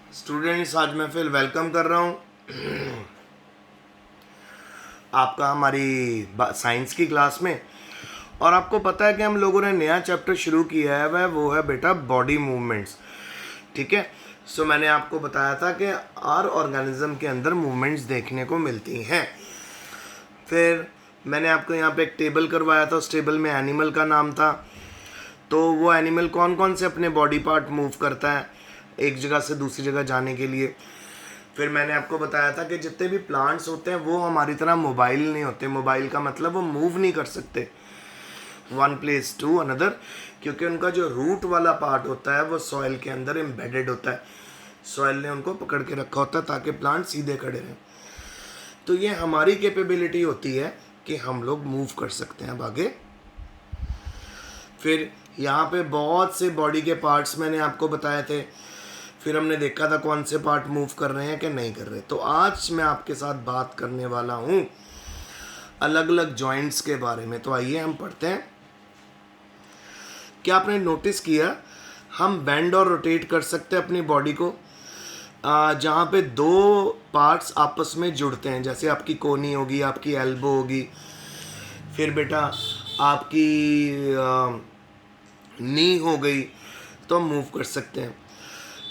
Students, आज मैं फिर वेलकम कर रहा हूँ आपका हमारी साइंस की क्लास में। और आपको पता है कि हम लोगों ने नया चैप्टर शुरू किया है, वह वो है बेटा बॉडी मूवमेंट्स। ठीक है। सो मैंने आपको बताया था कि हर ऑर्गेनिज्म के अंदर मूवमेंट्स देखने को मिलती हैं। फिर मैंने आपको यहाँ पे एक टेबल करवाया था, उस टेबल में एनिमल का नाम था। तो वो एनिमल कौन कौन से अपने बॉडी पार्ट मूव करता है एक जगह से दूसरी जगह जाने के लिए। फिर मैंने आपको बताया था कि जितने भी प्लांट्स होते हैं वो हमारी तरह मोबाइल नहीं होते। मोबाइल का मतलब वो मूव नहीं कर सकते वन प्लेस टू अनदर, क्योंकि उनका जो रूट वाला पार्ट होता है वो सॉइल के अंदर एम्बेडेड होता है। सॉइल ने उनको पकड़ के रखा होता है ताकि प्लांट सीधे खड़े रहें। तो ये हमारी कैपेबिलिटी होती है कि हम लोग मूव कर सकते हैं अब आगे। फिर यहाँ पे बहुत से बॉडी के पार्ट्स मैंने आपको बताए थे। फिर हमने देखा था कौन से पार्ट मूव कर रहे हैं कि नहीं कर रहे। तो आज मैं आपके साथ बात करने वाला हूँ अलग अलग जॉइंट्स के बारे में। तो आइए हम पढ़ते हैं। क्या आपने नोटिस किया, हम बेंड और रोटेट कर सकते हैं अपनी बॉडी को जहाँ पे दो पार्ट्स आपस में जुड़ते हैं। जैसे आपकी कोनी होगी, आपकी एल्बो होगी, फिर बेटा आपकी नी हो गई, तो हम मूव कर सकते हैं।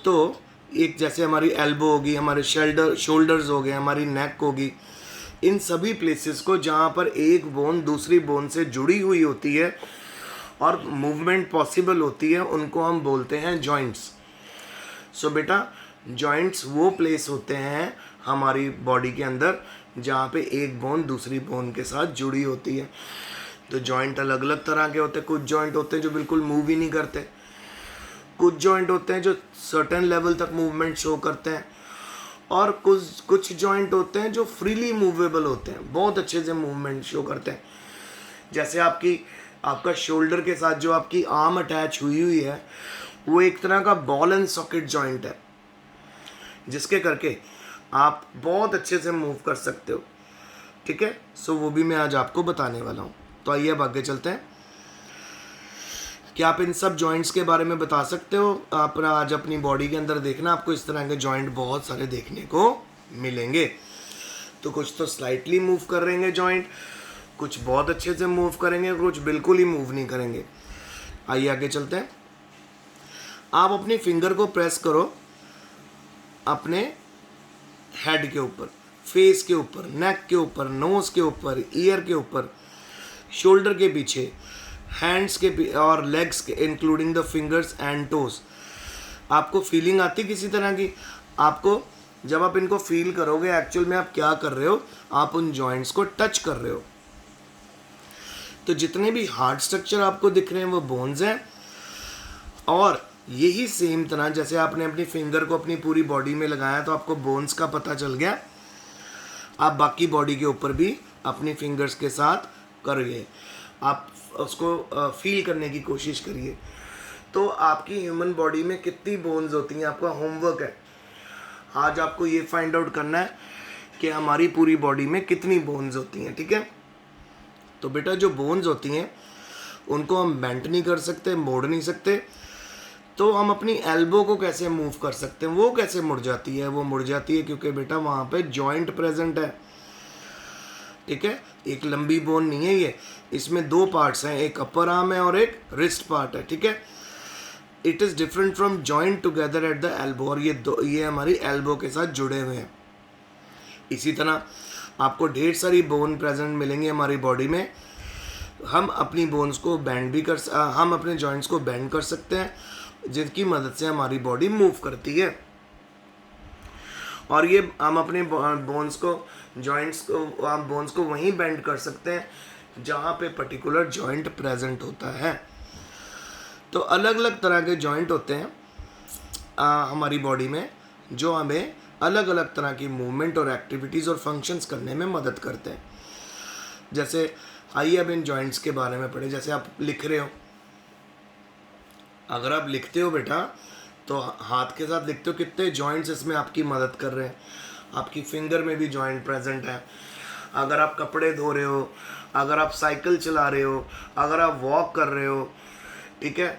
तो एक जैसे हमारी एल्बो होगी, हमारे शोल्डर्स हो गए, हमारी नेक होगी, इन सभी प्लेसेस को जहाँ पर एक बोन दूसरी बोन से जुड़ी हुई होती है और मूवमेंट पॉसिबल होती है, उनको हम बोलते हैं जॉइंट्स। सो बेटा जॉइंट्स वो प्लेस होते हैं हमारी बॉडी के अंदर जहाँ पे एक बोन दूसरी बोन के साथ जुड़ी होती है। तो जॉइंट अलग अलग तरह के होते हैं। कुछ जॉइंट होते हैं जो बिल्कुल मूव ही नहीं करते, कुछ जॉइंट होते हैं जो सर्टेन लेवल तक मूवमेंट शो करते हैं, और कुछ जॉइंट होते हैं जो फ्रीली मूवेबल होते हैं, बहुत अच्छे से मूवमेंट शो करते हैं। जैसे आपका शोल्डर के साथ जो आपकी आर्म अटैच हुई है वो एक तरह का बॉल एंड सॉकेट जॉइंट है, जिसके करके आप बहुत अच्छे से मूव कर सकते हो। ठीक है। सो वो भी मैं आज आपको बताने वाला हूँ। तो आइए अब आगे चलते हैं। क्या आप इन सब जॉइंट्स के बारे में बता सकते हो? आप आज अपनी बॉडी के अंदर देखना, आपको इस तरह के जॉइंट बहुत सारे देखने को मिलेंगे। तो कुछ तो स्लाइटली मूव कर रहेंगे जॉइंट, कुछ बहुत अच्छे से मूव करेंगे, कुछ बिल्कुल ही मूव नहीं करेंगे। आइए आगे चलते हैं। आप अपनी फिंगर को प्रेस करो अपने हेड के ऊपर, फेस के ऊपर, नेक के ऊपर, नोज के ऊपर, ईयर के ऊपर, शोल्डर के पीछे, हैंड्स के और लेग्स के including the fingers and toes. आपको फीलिंग आती किसी तरह की? आपको जब आप इनको फील करोगे, एक्चुअल में आप क्या कर रहे हो, आप उन जॉइंट्स को टच कर रहे हो। तो जितने भी हार्ड स्ट्रक्चर आपको दिख रहे हैं वो बोन्स हैं, और यही सेम तरह जैसे आपने अपनी फिंगर को अपनी पूरी बॉडी में लगाया तो आपको बोन्स का पता चल गया, आप बाकी बॉडी के ऊपर भी अपनी फिंगर्स के साथ करिए, आप उसको फील करने की कोशिश करिए। तो आपकी ह्यूमन बॉडी में कितनी बोन्स होती हैं, आपका होमवर्क है आज आपको ये फाइंड आउट करना है कि हमारी पूरी बॉडी में कितनी बोन्स होती हैं। ठीक है। तो बेटा जो बोन्स होती हैं उनको हम बेंट नहीं कर सकते, मोड़ नहीं सकते। तो हम अपनी एल्बो को कैसे मूव कर सकते हैं? वो कैसे मुड़ जाती है? वो मुड़ जाती है क्योंकि बेटा वहाँ पे जॉइंट प्रेजेंट है। ठीक है। एक लंबी बोन नहीं है ये, इसमें दो पार्ट्स हैं, एक अपर आर्म है और एक रिस्ट पार्ट है। ठीक है। It is different from joint together at the elbow, और ये हमारी एल्बो के साथ जुड़े हुए हैं। इसी तरह आपको ढेर सारी बोन प्रेजेंट मिलेंगी हमारी बॉडी में। हम अपनी बोन्स को हम अपने जॉइंट्स को बेंड कर सकते हैं, जिनकी मदद से हमारी बॉडी मूव करती है। और ये हम अपने बोन्स को वहीं बेंड कर सकते हैं जहाँ पे पर्टिकुलर जॉइंट प्रेजेंट होता है। तो अलग अलग तरह के जॉइंट होते हैं हमारी बॉडी में, जो हमें अलग अलग तरह की मूवमेंट और एक्टिविटीज़ और फंक्शंस करने में मदद करते हैं। जैसे आइए अब इन जॉइंट्स के बारे में पढ़े। जैसे आप लिख रहे हो, अगर आप लिखते हो बेटा तो हाथ के साथ लिखते हो, कितने जॉइंट्स इसमें आपकी मदद कर रहे हैं। आपकी फिंगर में भी जॉइंट प्रेजेंट है। अगर आप कपड़े धो रहे हो, अगर आप साइकिल चला रहे हो, अगर आप वॉक कर रहे हो, ठीक है,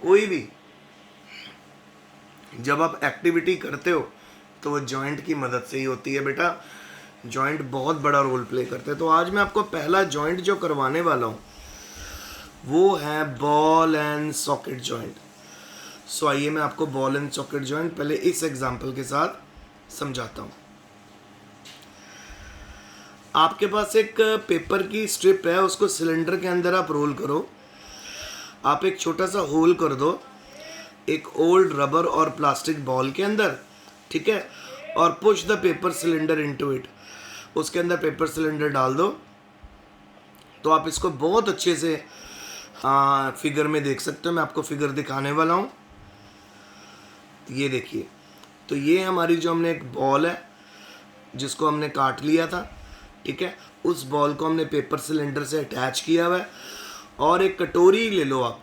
कोई भी जब आप एक्टिविटी करते हो तो वो जॉइंट की मदद से ही होती है बेटा। जॉइंट बहुत बड़ा रोल प्ले करते हैं। तो आज मैं आपको पहला जॉइंट जो करवाने वाला हूँ वो है बॉल एंड सॉकेट जॉइंट। सो आइए मैं आपको बॉल एंड सॉकेट जॉइंट पहले इस एग्जांपल के साथ समझाता हूँ। आपके पास एक पेपर की स्ट्रिप है, उसको सिलेंडर के अंदर आप रोल करो। आप एक छोटा सा होल कर दो एक ओल्ड रबर और प्लास्टिक बॉल के अंदर, ठीक है, और push the paper cylinder into it. उसके अंदर पेपर सिलेंडर डाल दो। तो आप इसको बहुत अच्छे से फिगर में देख सकते हो। मैं आपको फिगर दिखाने वाला हूँ। ये देखिए, तो ये हमारी जो हमने एक बॉल है जिसको हमने काट लिया था, ठीक है, उस बॉल को हमने पेपर सिलेंडर से अटैच किया हुआ है। और एक कटोरी ले लो आप,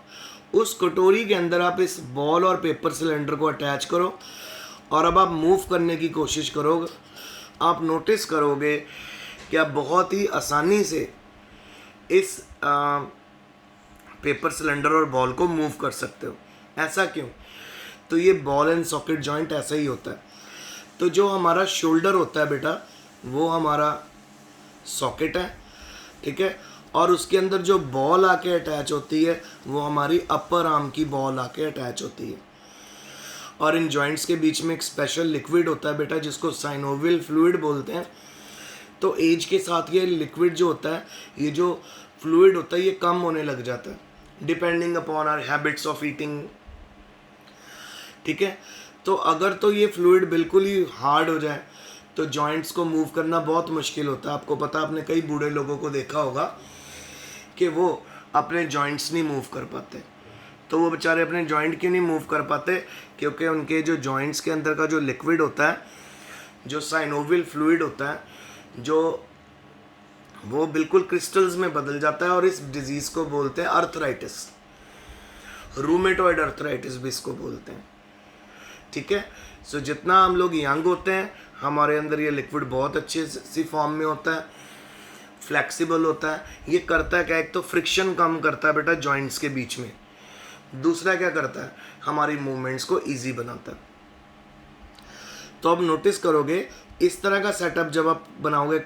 उस कटोरी के अंदर आप इस बॉल और पेपर सिलेंडर को अटैच करो और अब आप मूव करने की कोशिश करोगे। आप नोटिस करोगे कि आप बहुत ही आसानी से इस पेपर सिलेंडर और बॉल को मूव कर सकते हो। ऐसा क्यों? तो ये बॉल एंड सॉकेट जॉइंट ऐसा ही होता है। तो जो हमारा शोल्डर होता है बेटा वो हमारा सॉकेट है, ठीक है, और उसके अंदर जो बॉल आके अटैच होती है वो हमारी अपर आर्म की बॉल आके अटैच होती है। और इन जॉइंट्स के बीच में एक स्पेशल लिक्विड होता है बेटा जिसको साइनोवियल फ्लूइड बोलते हैं। तो एज के साथ ये लिक्विड जो होता है, ये जो फ्लूइड होता है, ये कम होने लग जाता है depending upon our habits of eating, ठीक है। तो अगर तो ये फ्लूइड बिल्कुल ही हार्ड हो जाए तो जॉइंट्स को मूव करना बहुत मुश्किल होता है। आपको पता, आपने कई बूढ़े लोगों को देखा होगा कि वो अपने जॉइंट्स नहीं मूव कर पाते। तो वो बेचारे अपने जॉइंट क्यों नहीं मूव कर पाते? क्योंकि उनके जो जॉइंट्स के अंदर का जो लिक्विड होता है, जो साइनोवियल फ्लूइड होता है, जो वो बिल्कुल क्रिस्टल्स में बदल जाता है। और इस डिजीज़ को बोलते हैं अर्थराइटिस, रूमेटॉइड अर्थराइटिस भी इसको बोलते हैं, ठीक है। सो जितना हम लोग यंग होते हैं हमारे अंदर ये लिक्विड बहुत अच्छे सी फॉर्म में होता है, फ्लेक्सिबल होता है। ये करता है क्या? एक तो फ्रिक्शन कम करता है बेटा जॉइंट्स के बीच में, दूसरा क्या करता है, हमारी मूवमेंट्स को इजी बनाता है। तो अब नोटिस करोगे इस तरह का सेटअप जब आप बनाओगे,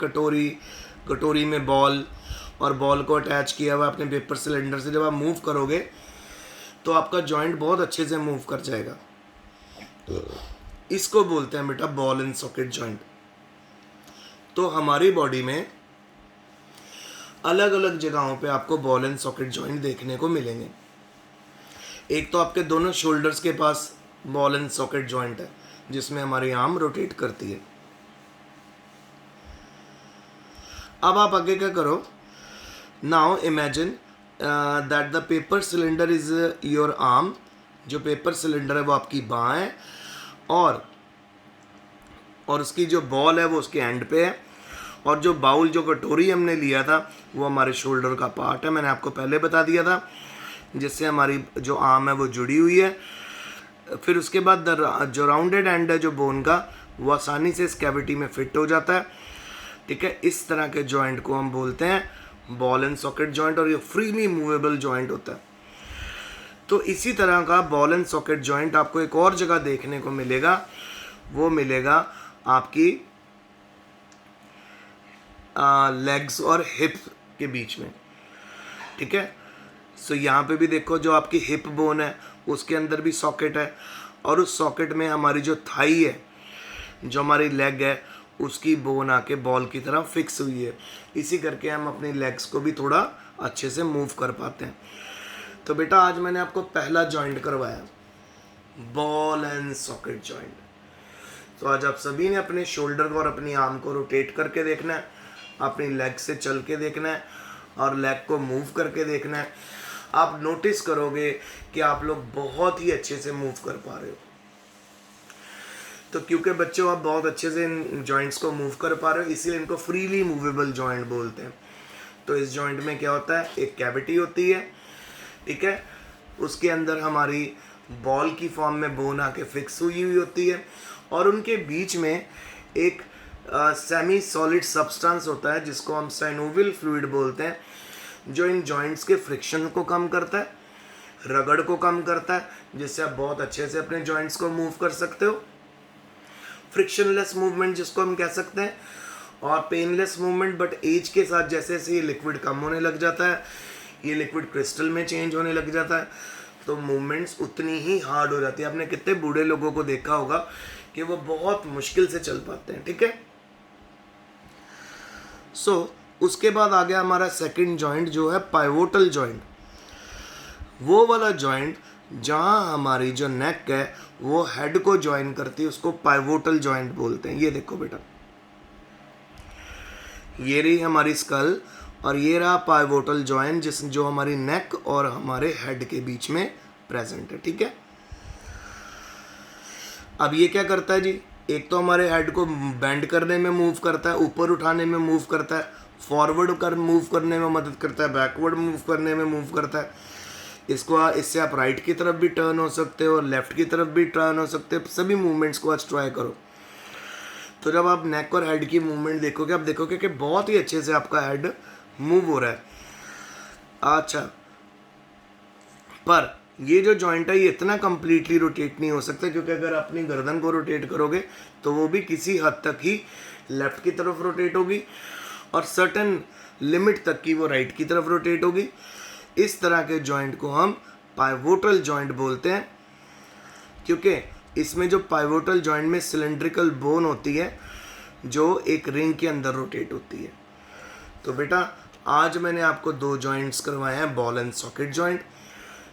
कटोरी में बॉल और बॉल को अटैच किया हुआ अपने पेपर सिलेंडर से, जब आप मूव करोगे तो आपका जॉइंट बहुत अच्छे से मूव कर जाएगा। इसको बोलते हैं बेटा बॉल एंड सॉकेट जॉइंट। तो हमारी बॉडी में अलग अलग जगहों पे आपको बॉल एंड सॉकेट जॉइंट देखने को मिलेंगे। एक तो आपके दोनों शोल्डर्स के पास बॉल एंड सॉकेट जॉइंट है जिसमें हमारी आर्म रोटेट करती है। अब आप आगे क्या करो, now imagine that the paper cylinder is your arm. जो पेपर सिलेंडर है वो आपकी बाँ है और उसकी जो बॉल है वो उसके एंड पे है, और जो बाउल, जो कटोरी हमने लिया था वो हमारे शोल्डर का पार्ट है। मैंने आपको पहले बता दिया था, जिससे हमारी जो आर्म है वो जुड़ी हुई है। फिर उसके बाद जो राउंडेड एंड है जो बोन का, वो आसानी से इस कैविटी में फिट हो जाता है, ठीक है। इस तरह के जॉइंट को हम बोलते हैं बॉल एंड सॉकेट जॉइंट, और ये फ्रीली मूवेबल जॉइंट होता है। तो इसी तरह का बॉल एंड सॉकेट जॉइंट आपको एक और जगह देखने को मिलेगा, वो मिलेगा आपकी लेग्स और हिप के बीच में, ठीक है। सो यहाँ पे भी देखो, जो आपकी हिप बोन है उसके अंदर भी सॉकेट है, और उस सॉकेट में हमारी जो थाई है, जो हमारी लेग है, उसकी बोन आके बॉल की तरह फिक्स हुई है। इसी करके हम अपनी लेग्स को भी थोड़ा अच्छे से मूव कर पाते हैं। तो बेटा आज मैंने आपको पहला जॉइंट करवाया, बॉल एंड सॉकेट जॉइंट। तो आज आप सभी ने अपने शोल्डर को और अपनी आर्म को रोटेट करके देखना है, अपनी लेग से चल के देखना है और लेग को मूव करके देखना है। आप नोटिस करोगे कि आप लोग बहुत ही अच्छे से मूव कर पा रहे हो। तो क्योंकि बच्चों आप बहुत अच्छे से इन जॉइंट्स को मूव कर पा रहे हो, इसीलिए इनको फ्रीली मूवेबल जॉइंट बोलते हैं। तो इस जॉइंट में क्या होता है, एक कैविटी होती है, ठीक है, उसके अंदर हमारी बॉल की फॉर्म में बोन आके फिक्स हुई होती है, और उनके बीच में एक सेमी सॉलिड सब्सटेंस होता है जिसको हम साइनोवियल फ्लूइड बोलते हैं, जो इन जॉइंट्स के फ्रिक्शन को कम करता है, रगड़ को कम करता है, जिससे आप बहुत अच्छे से अपने जॉइंट्स को मूव कर सकते हो। फ्रिक्शनलेस मूवमेंट जिसको हम कह सकते हैं, और पेनलेस मूवमेंट। बट एज के साथ जैसे जैसे ये लिक्विड कम होने लग जाता है, ये लिक्विड क्रिस्टल में चेंज होने लग जाता है, तो मूवमेंट्स उतनी ही हार्ड हो जाती है। आपने कितने बूढ़े लोगों को देखा होगा कि वो बहुत मुश्किल से चल पाते हैं, ठीक है। उसके बाद आ गया हमारा सेकंड जॉइंट जो है पाइवोटल जॉइंट। वो वाला जॉइंट जहाँ हमारी जो नेक है वो हेड को ज्वाइन करती है, उसको पाइवोटल जॉइंट बोलते हैं। ये देखो बेटा, ये रही हमारी स्कल और ये रहा पाइवोटल जॉइंट जो हमारी नेक और हमारे हेड के बीच में प्रेजेंट है, ठीक है। अब ये क्या करता है जी, एक तो हमारे हेड को बेंड करने में मूव करता है, ऊपर उठाने में मूव करता है, फॉरवर्ड कर मूव करने में मदद करता है, बैकवर्ड मूव करने में मूव करता है। इससे आप राइट की तरफ भी टर्न हो सकते हो और लेफ्ट की तरफ भी टर्न हो सकते हो। सभी मूवमेंट्स को आज ट्राई करो। तो जब आप नेक और हेड की मूवमेंट देखोगे, आप देखोगे कि बहुत ही अच्छे से आपका हेड मूव हो रहा है। अच्छा, पर ये जो जॉइंट है ये इतना कंप्लीटली रोटेट नहीं हो सकता, क्योंकि अगर अपनी गर्दन को रोटेट करोगे तो वो भी किसी हद तक ही लेफ्ट की तरफ रोटेट होगी और सर्टेन लिमिट तक की वो राइट की तरफ रोटेट होगी। इस तरह के जॉइंट को हम पाइवोटल जॉइंट बोलते हैं, क्योंकि इसमें जो पाइवोटल जॉइंट में सिलेंड्रिकल बोन होती है जो एक रिंग के अंदर रोटेट होती है। तो बेटा आज मैंने आपको दो जॉइंट्स करवाए हैं, ball and socket joint,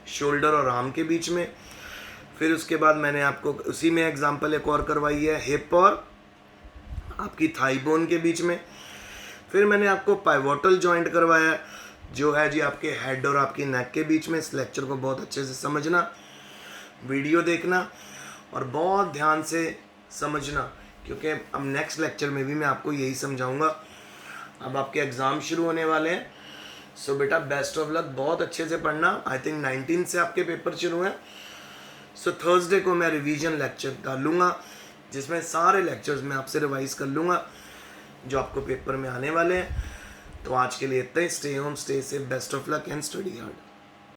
shoulder और आर्म के बीच में। फिर उसके बाद मैंने आपको उसी में एग्जांपल एक और करवाई है हिप और आपकी थाई बोन के बीच में। फिर मैंने आपको पाइवोटल जॉइंट करवाया जो है जी आपके हेड और आपकी नेक के बीच में। इस लेक्चर को बहुत अच्छे से समझना, वीडियो देखना और बहुत ध्यान से समझना, क्योंकि अब नेक्स्ट लेक्चर में भी मैं आपको यही समझाऊंगा। अब आपके एग्ज़ाम शुरू होने वाले हैं, सो बेटा बेस्ट ऑफ लक, बहुत अच्छे से पढ़ना। आई थिंक 19 से आपके पेपर शुरू हैं। सो थर्सडे को मैं रिवीजन लेक्चर डालूंगा, जिसमें सारे लेक्चर्स मैं आपसे रिवाइज कर लूँगा जो आपको पेपर में आने वाले हैं। तो आज के लिए इतना ही। Stay home, stay safe, best of luck and study hard.